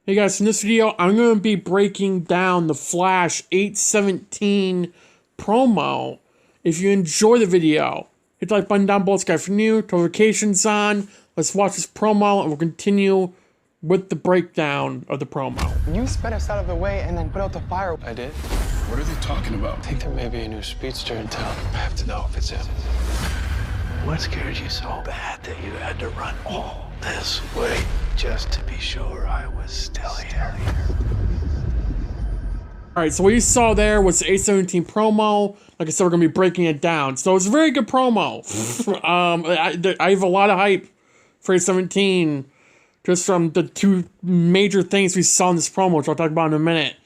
Hey guys, in this video, I'm going to be breaking down the Flash 817 promo. If you enjoy the video, hit the like button down below, subscribe for new, notifications on. Let's watch this promo and we'll continue with the breakdown of the promo. You sped us out of the way and then put out the fire. I did? What are they talking about? I think there may be a new speedster in town. I have to know if it's him. What scared you so bad that you had to run all this way just to be sure I was still here? Alright, so what you saw there was the 817 promo. Like I said, we're going to be breaking it down. So it's a very good promo. I have a lot of hype for 817 just from the two major things we saw in this promo, which I'll talk about in a minute.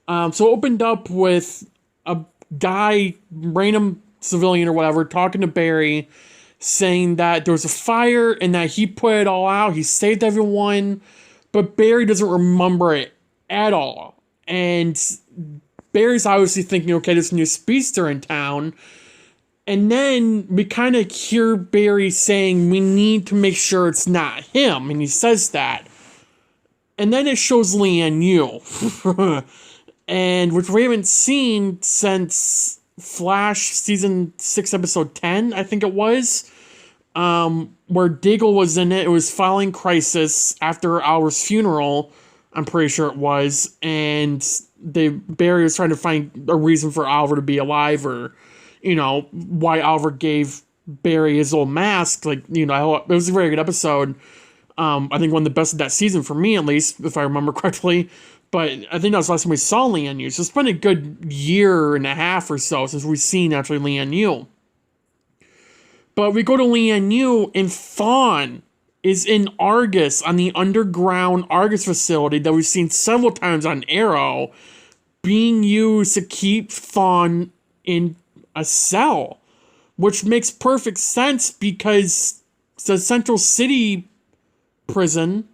So it opened up with a guy, random civilian or whatever, talking to Barry, saying that there was a fire and that he put it all out. He saved everyone, but Barry doesn't remember it at all. And Barry's obviously thinking, okay, there's a new speedster in town. And then we kind of hear Barry saying, we need to make sure it's not him. And he says that. And then it shows Lian Yu. And which we haven't seen since Flash season 6 episode 10, I think it was, where Diggle was in it. It was following Crisis after Oliver's funeral, I'm pretty sure it was, and Barry was trying to find a reason for Oliver to be alive, or, you know, why Oliver gave Barry his old mask. Like, you know, it was a very good episode. I think one of the best of that season for me, at least, if I remember correctly. But I think that was the last time we saw Lian Yu. So it's been a good year and a half or so since we've seen actually Lian Yu. But we go to Lian Yu, and Thawne is in Argus, on the underground Argus facility that we've seen several times on Arrow, being used to keep Thawne in a cell. Which makes perfect sense because the Central City prison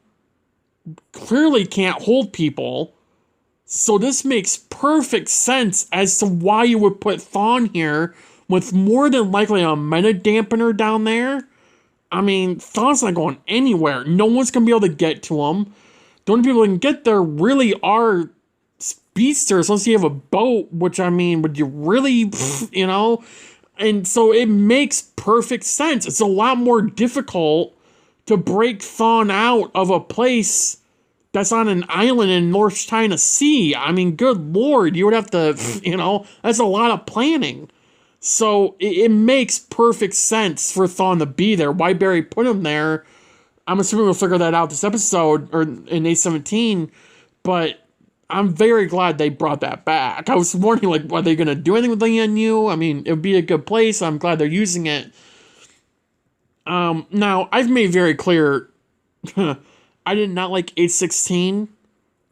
clearly can't hold people. So this makes perfect sense as to why you would put Thawne here with more than likely a meta dampener down there. I mean, Thawne's not going anywhere. No one's going to be able to get to him. The only people that can get there really are speedsters, unless you have a boat, which, I mean, would you really, you know? And so it makes perfect sense. It's a lot more difficult to break Thawne out of a place that's on an island in North China Sea. I mean, good lord, you would have to, you know, that's a lot of planning. So it makes perfect sense for Thawne to be there. Why Barry put him there, I'm assuming we'll figure that out this episode, or in 817, but I'm very glad they brought that back. I was wondering, like, are they going to do anything with Lian Yu? I mean, it would be a good place. I'm glad they're using it. Now, I've made very clear, I did not like 816,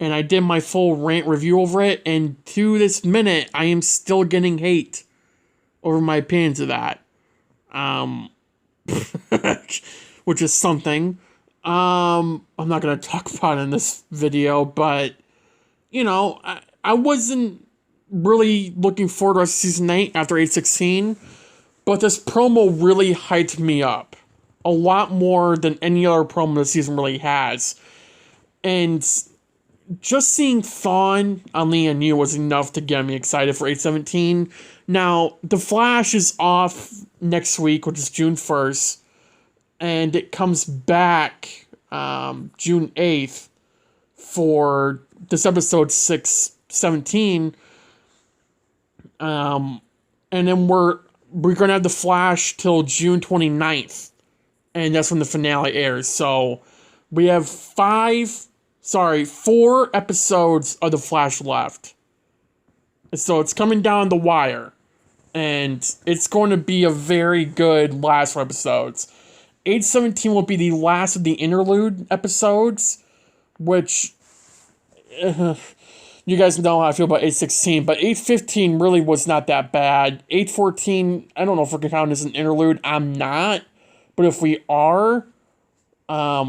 and I did my full rant review over it, and to this minute, I am still getting hate over my opinions of that. Which is something. I'm not going to talk about it in this video, but, you know, I wasn't really looking forward to season 8 after 816, but this promo really hyped me up. A lot more than any other promo this season really has. And just seeing Thawne on Lian Yu was enough to get me excited for 817. Now, The Flash is off next week, which is June 1st. And it comes back June 8th for this episode 617. And then we're going to have The Flash till June 29th. And that's when the finale airs. So we have 4 episodes of The Flash left. So it's coming down the wire. And it's going to be a very good last 4 episodes. 817 will be the last of the interlude episodes. Which, you guys know how I feel about 816. But 815 really was not that bad. 814, I don't know if we're going to count as an interlude. I'm not. But if we are,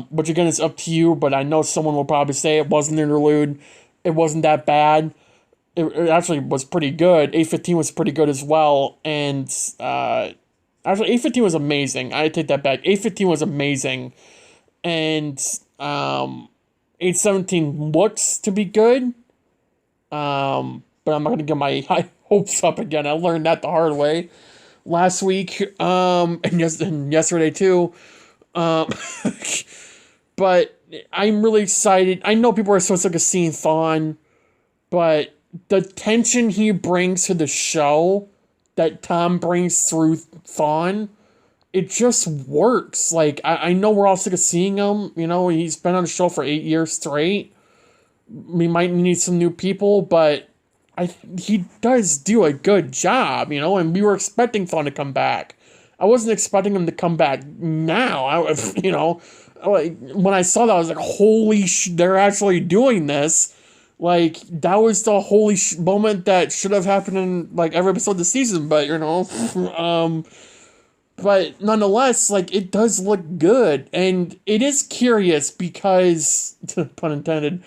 which again is up to you, but I know someone will probably say it wasn't an interlude, it wasn't that bad. It actually was pretty good. 815 was pretty good as well, and actually 815 was amazing. I take that back. 815 was amazing, and 817 looks to be good. But I'm not gonna get my high hopes up again. I learned that the hard way last week. And yesterday too. But I'm really excited. I know people are so sick of seeing Thawne, but the tension he brings to the show that Tom brings through Thawne, it just works. Like, I know we're all sick of seeing him. You know, he's been on the show for 8 years straight. We might need some new people, but he does do a good job, you know, and we were expecting Thawne to come back. I wasn't expecting him to come back now. You know, like, when I saw that, I was like, holy they're actually doing this. Like, that was the holy moment that should have happened in, like, every episode of the season, but, you know, but nonetheless, like, it does look good, and it is curious because, pun intended,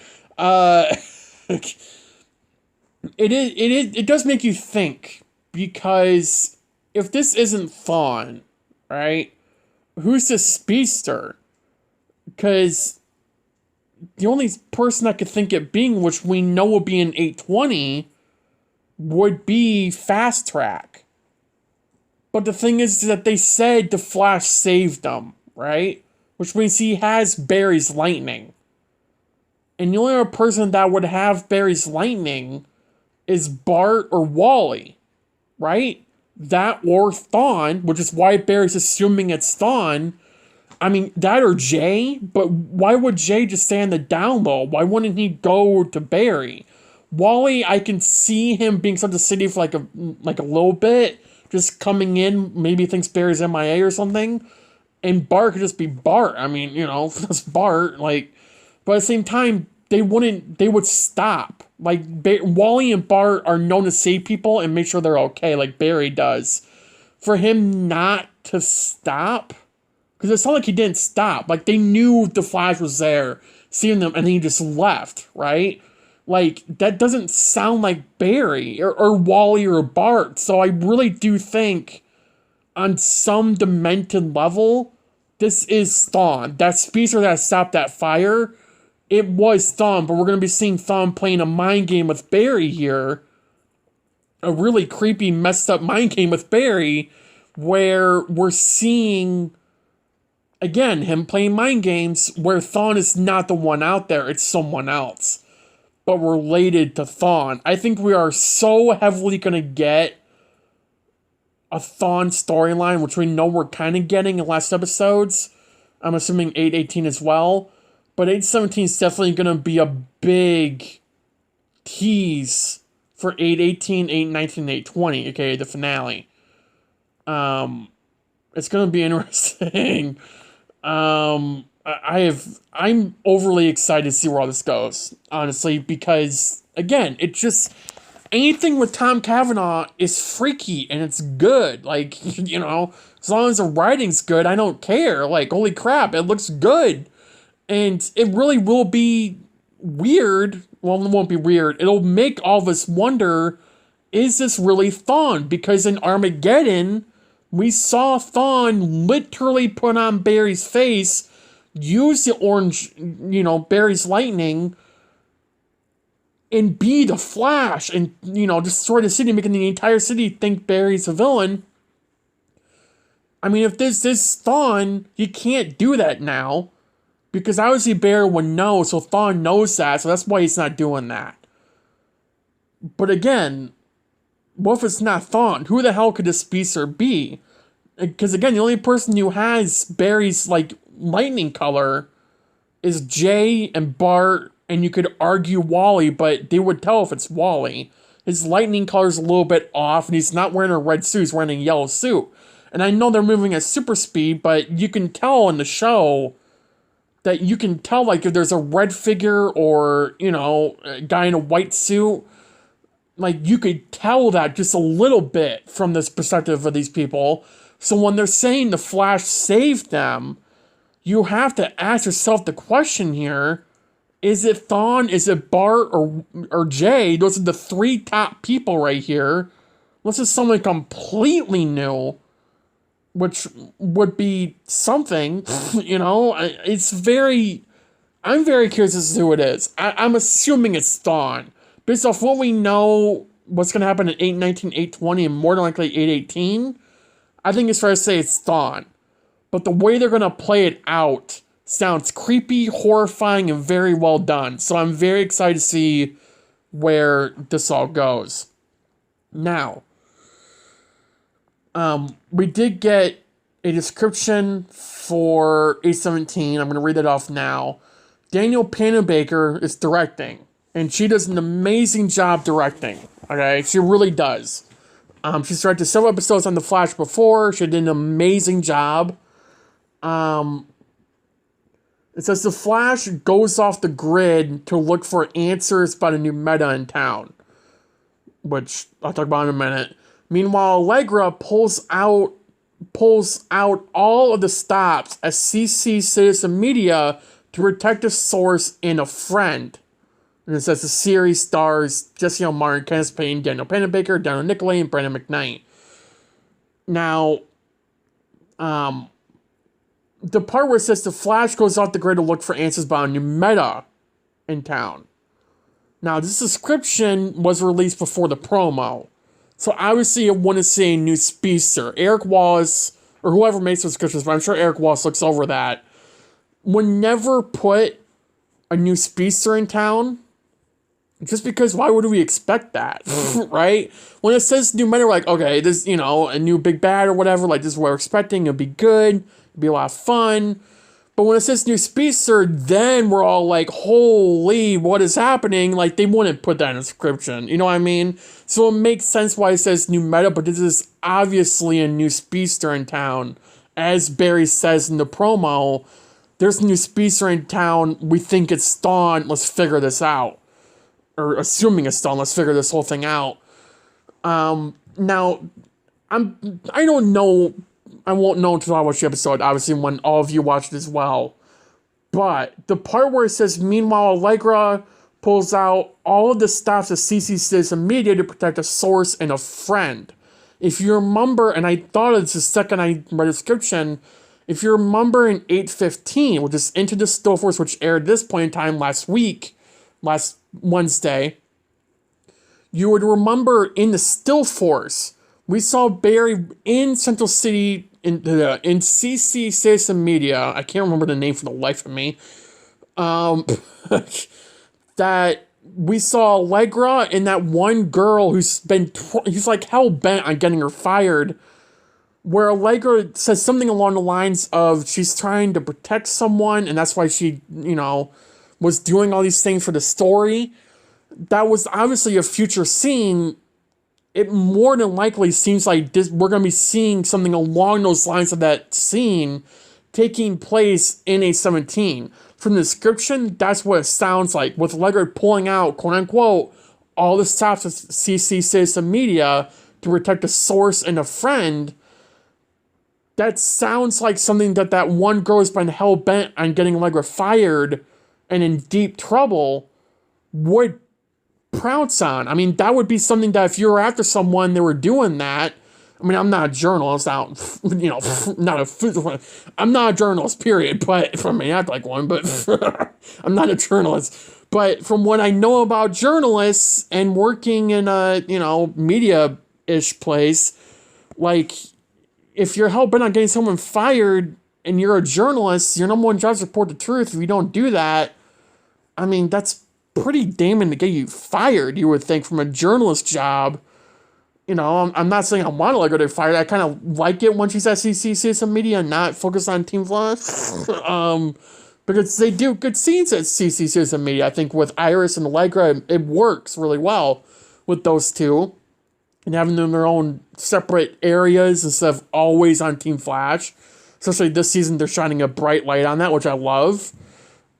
it does make you think, because if this isn't Thawne, right, who's the Speedster? Because the only person I could think it being, which we know will be in 820, would be Fast Track. But the thing is that they said the Flash saved them, right? Which means he has Barry's lightning. And the only other person that would have Barry's lightning is Bart or Wally, right? That or Thawne, which is why Barry's assuming it's Thawne. I mean, that or Jay, but why would Jay just stay on the down low? Why wouldn't he go to Barry? Wally, I can see him being sent to city for like a little bit, just coming in, maybe thinks Barry's MIA or something. And Bart could just be Bart. I mean, you know, that's Bart. Like, but at the same time, they would stop. Like, Wally and Bart are known to save people and make sure they're okay, like Barry does. For him not to stop, because it's not like he didn't stop. Like, they knew the Flash was there, seeing them, and then he just left, right? Like, that doesn't sound like Barry, or Wally, or Bart. So I really do think, on some demented level, this is Thawne. That Speedster that stopped that fire, it was Thawne, but we're going to be seeing Thawne playing a mind game with Barry here. A really creepy, messed up mind game with Barry, where we're seeing, again, him playing mind games where Thawne is not the one out there, it's someone else, but related to Thawne. I think we are so heavily going to get a Thawne storyline, which we know we're kind of getting in last episodes. I'm assuming 818 as well. But 817 is definitely going to be a big tease for 818, 819, 820, aka the finale. It's going to be interesting. I'm overly excited to see where all this goes, honestly, because, again, it just, anything with Tom Cavanaugh is freaky and it's good. Like, you know, as long as the writing's good, I don't care. Like, holy crap, it looks good. And it really will be weird. Well, it won't be weird. It'll make all of us wonder, is this really Thawne? Because in Armageddon, we saw Thawne literally put on Barry's face, use the orange, you know, Barry's lightning, and be the Flash, and, you know, destroy the city, making the entire city think Barry's a villain. I mean, if this is Thawne, you can't do that now. Because obviously Barry would know, so Thawne knows that, so that's why he's not doing that. But again, what if it's not Thawne? Who the hell could this Speedster be? Because again, the only person who has Barry's, like, lightning color is Jay and Bart, and you could argue Wally, but they would tell if it's Wally. His lightning color's a little bit off, and he's not wearing a red suit, he's wearing a yellow suit. And I know they're moving at super speed, but you can tell in the show that you can tell, like, if there's a red figure or, you know, a guy in a white suit, like, you could tell that just a little bit from this perspective of these people. So when they're saying the Flash saved them, you have to ask yourself the question here, is it Thawne, is it Bart, or Jay? Those are the three top people right here. This is someone completely new, which would be something, you know. It's very, I'm very curious as to who it is. I'm assuming it's Thawne. Based off what we know, what's going to happen in 819, 820, and more than likely 818, I think it's fair to say it's Thawne. But the way they're going to play it out sounds creepy, horrifying, and very well done. So I'm very excited to see where this all goes. Now, we did get a description for 817. I'm going to read it off now. Danielle Panabaker is directing, and she does an amazing job directing. Okay, she really does. She's directed several episodes on The Flash before. She did an amazing job. It says the Flash goes off the grid to look for answers about a new meta in town, which I'll talk about in a minute. Meanwhile, Allegra pulls out all of the stops as CC Citizen Media to protect a source and a friend. And it says the series stars Jesse L. Martin, Kenneth Payne, Daniel Panabaker, Daniel Nicolay, and Brandon McKnight. Now, the part where it says the Flash goes off the grid to look for answers about a new meta in town. Now, this description was released before the promo. So obviously I want to see a new Speedster. Eric Wallace, or whoever makes those descriptions, but I'm sure Eric Wallace looks over that, would never put a new Speedster in town. Just because why would we expect that? Right? When it says new meta, we're like, okay, this, a new big bad or whatever, like this is what we're expecting, it'll be good, it'll be a lot of fun. But when it says new Speedster, then we're all like, holy, what is happening? Like, they wouldn't put that in a description. You know what I mean? So it makes sense why it says new meta, but this is obviously a new Speedster in town. As Barry says in the promo, there's a new Speedster in town. We think it's Thawne. Let's figure this out. Or assuming it's Thawne, let's figure this whole thing out. Now, I don't know. I won't know until I watch the episode, obviously, when all of you watch it as well. But the part where it says, meanwhile, Allegra pulls out all of the stops of CC Citizen Media to protect a source and a friend. If you remember, and I thought it's the second I read the description, if you remember in 815, which is Into the Still Force, which aired this point in time last Wednesday, you would remember in the Still Force, we saw Barry in Central City in CC Citizen Media. I can't remember the name for the life of me. That we saw Allegra and that one girl who's like hell bent on getting her fired. Where Allegra says something along the lines of she's trying to protect someone, and that's why she, was doing all these things for the story. That was obviously a future scene. It more than likely seems like we're going to be seeing something along those lines of that scene taking place in 817. From the description, that's what it sounds like, with Allegra pulling out, quote-unquote, all the stops of CC Citizen Media to protect a source and a friend. That sounds like something that one girl has been hell-bent on getting Allegra fired and in deep trouble would prounce on. I mean, that would be something that if you were after someone, they were doing that. I mean, I'm not a journalist, I'm not a journalist, period, but I mean, I'd like one, but I'm not a journalist. But from what I know about journalists and working in a, media-ish place, like, if you're hell-bent on getting someone fired and you're a journalist, your number one job is to report the truth. If you don't do that, I mean, that's pretty damning to get you fired, you would think, from a journalist job. I'm not saying I want to let her get fired. I kind of like it when she's at CC Citizen Media and not focus on Team Flash. Because they do good scenes at CC Citizen Media. I think with Iris and Allegra, it works really well with those two. And having them in their own separate areas instead of always on Team Flash. Especially this season, they're shining a bright light on that, which I love.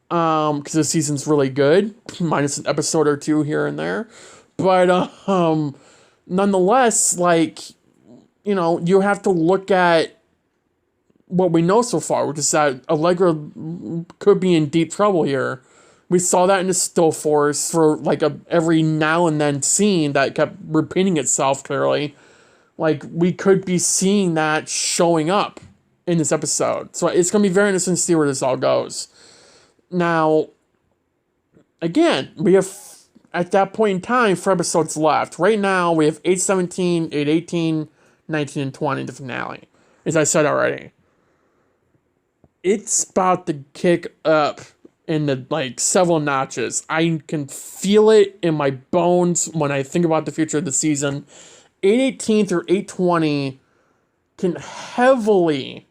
Because this season's really good. Minus an episode or two here and there. But, nonetheless, you have to look at what we know so far, which is that Allegra could be in deep trouble here. We saw that in the Still Force for every now and then scene that kept repeating itself clearly. We could be seeing that showing up in this episode. So it's going to be very interesting to see where this all goes. Now, again, we have, at that point in time, 4 episodes left. Right now, we have 8/17, 8/18, 19, and 20, the finale. As I said already. It's about to kick up in the, like, several notches. I can feel it in my bones when I think about the future of the season. 8/18 through 8/20 can heavily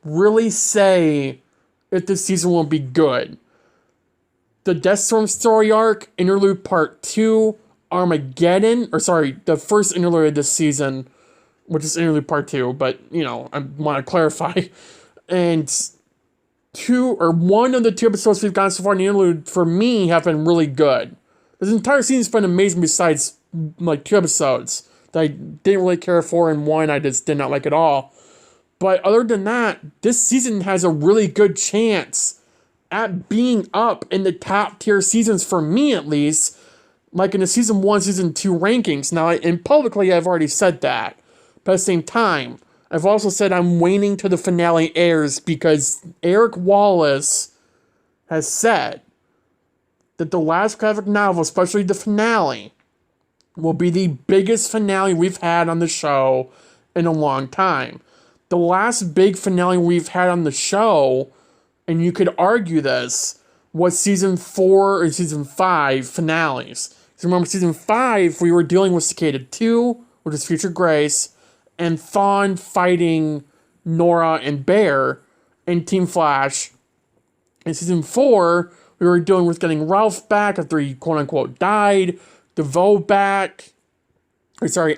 really say if this season will be good. The Deathstorm story arc, Interlude Part 2, Armageddon, the first interlude of this season, which is Interlude Part 2, but, you know, I want to clarify. And one of the 2 episodes we've gotten so far in the interlude, for me, have been really good. This entire season's been amazing besides, like, 2 episodes that I didn't really care for, and one I just did not like at all. But other than that, this season has a really good chance at being up in the top tier seasons, for me at least, like in the season 1, season 2 rankings. Now, and publicly I've already said that. But at the same time, I've also said I'm waiting till the finale airs because Eric Wallace has said that the last graphic novel, especially the finale, will be the biggest finale we've had on the show in a long time. The last big finale we've had on the show, and you could argue this, was season 4 and season 5 finales. So remember, season 5, we were dealing with Cicada 2, which is Future Grace, and Thawne fighting Nora and Bear in Team Flash. In season 4, we were dealing with getting Ralph back after he quote-unquote died, DeVoe back,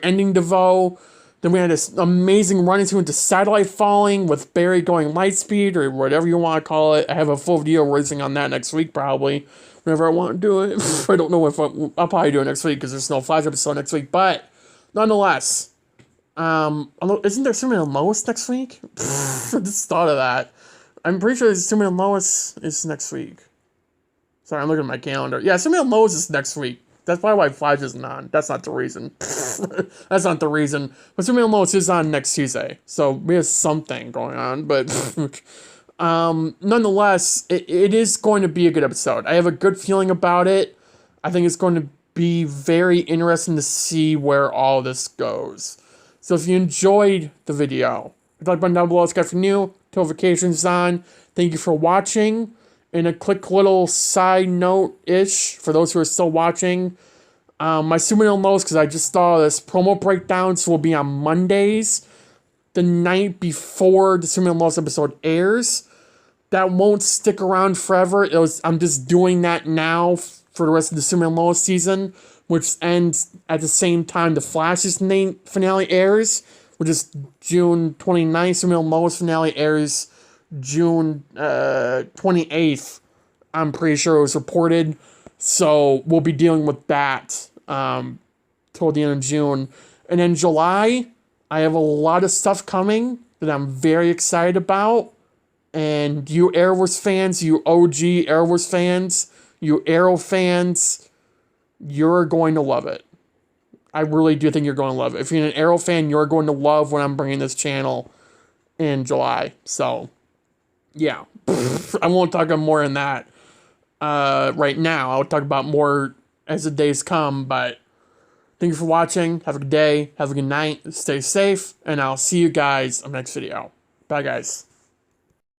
ending DeVoe. Then we had this amazing run into Satellite Falling with Barry going Lightspeed, or whatever you want to call it. I have a full video releasing on that next week, probably, whenever I want to do it. I don't know if I'll probably do it next week, because there's no Flash episode next week, but nonetheless, isn't there Superman and Lois next week? I just thought of that. I'm pretty sure Superman and Lois is next week. Sorry, I'm looking at my calendar. Yeah, Superman and Lois is next week. That's probably why Flash isn't on. That's not the reason. That's not the reason. But Superman and Lois is on next Tuesday. So we have something going on. But nonetheless, it is going to be a good episode. I have a good feeling about it. I think it's going to be very interesting to see where all this goes. So if you enjoyed the video, hit the like button down below. Subscribe for new. Notifications on. Thank you for watching. And a quick little side note-ish for those who are still watching. My Superman and Lois, because I just saw this, promo breakdowns will be on Mondays, the night before the Superman and Lois episode airs. That won't stick around forever. I'm just doing that now for the rest of the Superman and Lois season, which ends at the same time the Flash's finale airs, which is June 29th. Superman and Lois finale airs June 28th, I'm pretty sure it was reported. So we'll be dealing with that toward the end of June. And in July, I have a lot of stuff coming that I'm very excited about. And you Arrowverse fans, you OG Arrowverse fans, you Arrow fans, you're going to love it. I really do think you're going to love it. If you're an Arrow fan, you're going to love when I'm bringing this channel in July. So yeah, I won't talk about more than that right now. I'll talk about more as the days come, but thank you for watching. Have a good day. Have a good night. Stay safe, and I'll see you guys on the next video. Bye, guys.